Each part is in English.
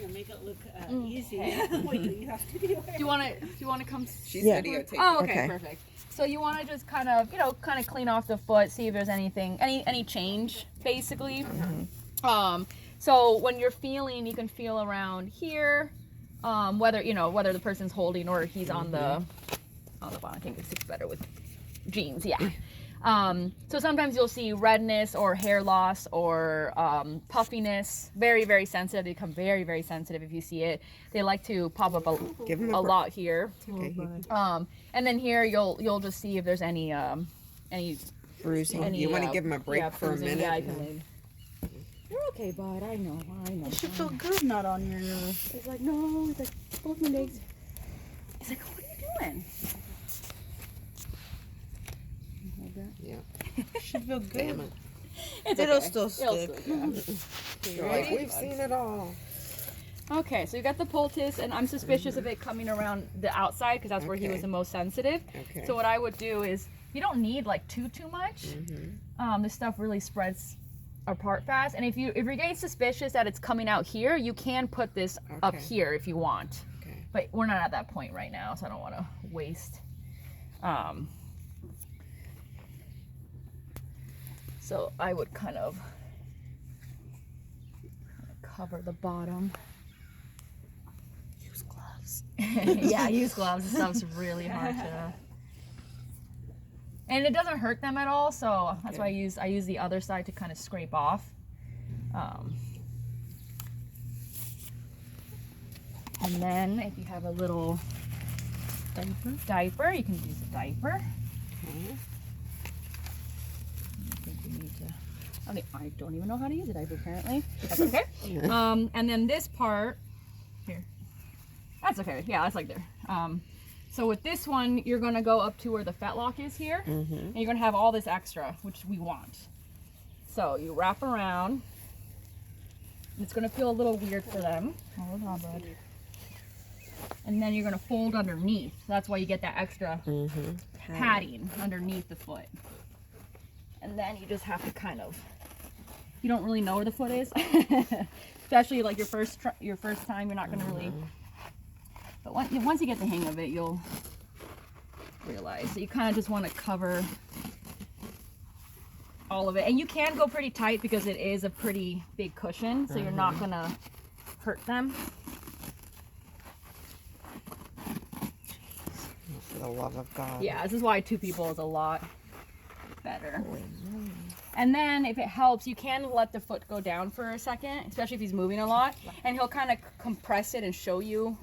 make it look easy. Wait, you have to do it. Do you want to come? She's videotaping. Oh, okay, perfect. So you want to just kind of, clean off the foot, see if there's anything, any change, basically. So when you're feeling, you can feel around here, whether the person's holding or he's on the bottom. I think it sits better with jeans. Yeah. So sometimes you'll see redness or hair loss or puffiness. Very, very sensitive. They become very, very sensitive if you see it. They like to pop up a lot here. Okay. And then here you'll just see if there's any bruising. You want to give him a break for a minute? Yeah, I can leave. You're okay, bud. I know. It should feel good, not on your... He's like, no. He's like, both my legs. He's like, what are you doing? Yeah. Should feel good. Damn it. It'll still stick. You're like, we've seen it all. Okay, so you got the poultice, and I'm suspicious of it coming around the outside because that's where he was the most sensitive. Okay. So what I would do is, you don't need like too much. This stuff really spreads apart fast, and if you're getting suspicious that it's coming out here, you can put this up here if you want. Okay. But we're not at that point right now, so I don't want to waste. So I would kind of cover the bottom. Use gloves. Yeah, use gloves. This stuff's really hard to. And it doesn't hurt them at all, so that's why I use the other side to kind of scrape off. And then if you have a little diaper, you can use a diaper. Okay. I think we need to. I don't even know how to use a diaper apparently. That's okay. And then this part here. That's okay. Yeah, that's like there. So with this one, you're going to go up to where the fetlock is here, and you're going to have all this extra, which we want. So you wrap around. It's going to feel a little weird for them. Hold on, bud. And then you're going to fold underneath. So that's why you get that extra padding underneath the foot. And then you just have to kind of, you don't really know where the foot is. Especially like your first time, you're not going to really. But once you get the hang of it, you'll realize. So you kind of just want to cover all of it. And you can go pretty tight because it is a pretty big cushion, so you're not going to hurt them. For the love of God. Yeah, this is why 2 people is a lot better. And then if it helps, you can let the foot go down for a second, especially if he's moving a lot, and he'll kind of compress it and show you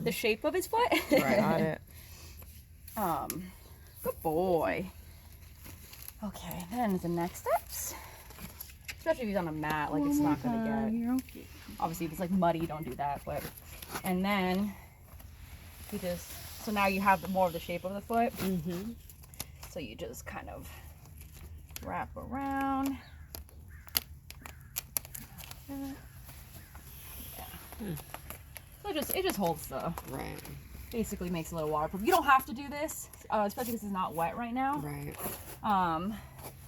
the shape of his foot. Right. Got it. Good boy. Okay, then the next steps. Especially if he's on a mat, like it's not gonna get. Obviously, if it's like muddy, don't do that. But and then you just so now you have more of the shape of the foot. So you just kind of wrap around. So it just holds the basically makes it a little waterproof. You don't have to do this, especially because it's not wet right now. Right. But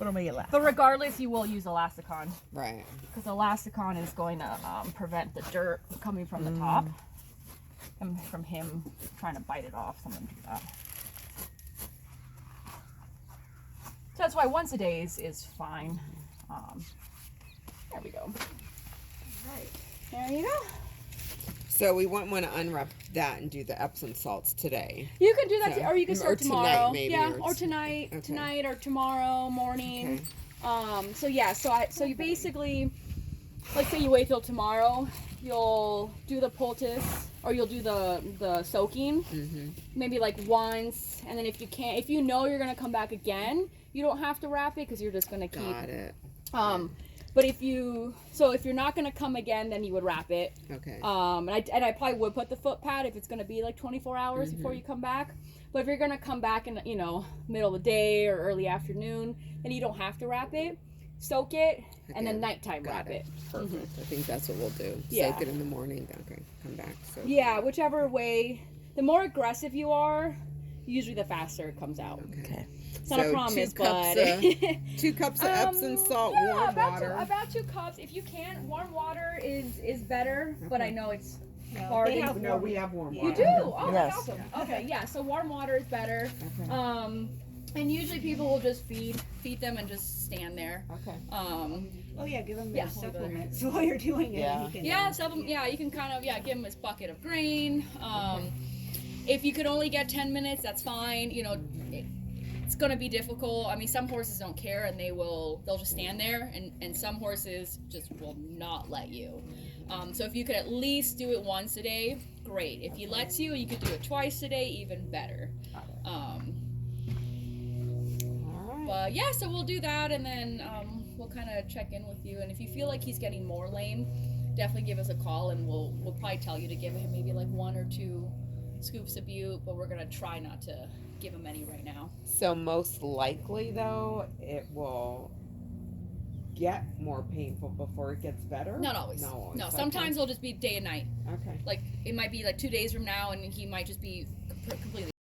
it'll make it last. But regardless, you will use elasticon. Right. Because elasticon is going to prevent the dirt coming from the top and from him trying to bite it off. So I'm gonna do that. So that's why once a day is fine. There we go. Right. There you go. So we wouldn't want to unwrap that and do the Epsom salts today. You can do that, or you can start tomorrow. Tonight, maybe, yeah, or tonight, tonight or tomorrow morning. So yeah, so you basically, let's say you wait till tomorrow, you'll do the poultice, or you'll do the soaking, maybe like once, and then if you know you're gonna come back again, you don't have to wrap it because you're just gonna keep. Got it. But if you're not gonna come again, then you would wrap it. Okay. And I probably would put the foot pad if it's gonna be like 24 hours before you come back. But if you're gonna come back in middle of the day or early afternoon, then you don't have to wrap it. Soak it, and then nighttime wrap it. Perfect. I think that's what we'll do. Yeah. Soak it in the morning. Okay. Come back. So. Yeah, whichever way. The more aggressive you are, usually the faster it comes out. Okay. It's not a promise, but 2 cups of Epsom salt, yeah, warm about water. About 2 cups. If you can, warm water is better, but Okay. I know it's No, hard. they and- have No, we have warm water. You do? Oh, Yes. that's awesome. Okay, yeah. So warm water is better. Okay. And usually people will just feed them and just stand there. Okay. Oh yeah, give them Yeah, the we'll go there. supplements while you're doing it. Yeah. You can, Yeah, you can kind of give them this bucket of grain. If you could only get 10 minutes, that's fine. You know, it's gonna be difficult. I mean, some horses don't care and they'll just stand there, and some horses just will not let you. So if you could at least do it once a day, great. If he lets you, you could do it twice a day, even better. All right. But yeah, so we'll do that, and then we'll kind of check in with you. And if you feel like he's getting more lame, definitely give us a call, and we'll probably tell you to give him maybe like 1 or 2 scoops of bute, but we're gonna try not to give him any right now. So most likely though, it will get more painful before it gets better? Not always. No, No, okay. sometimes it'll just be day and night. Okay. Like it might be like 2 days from now, and he might just be completely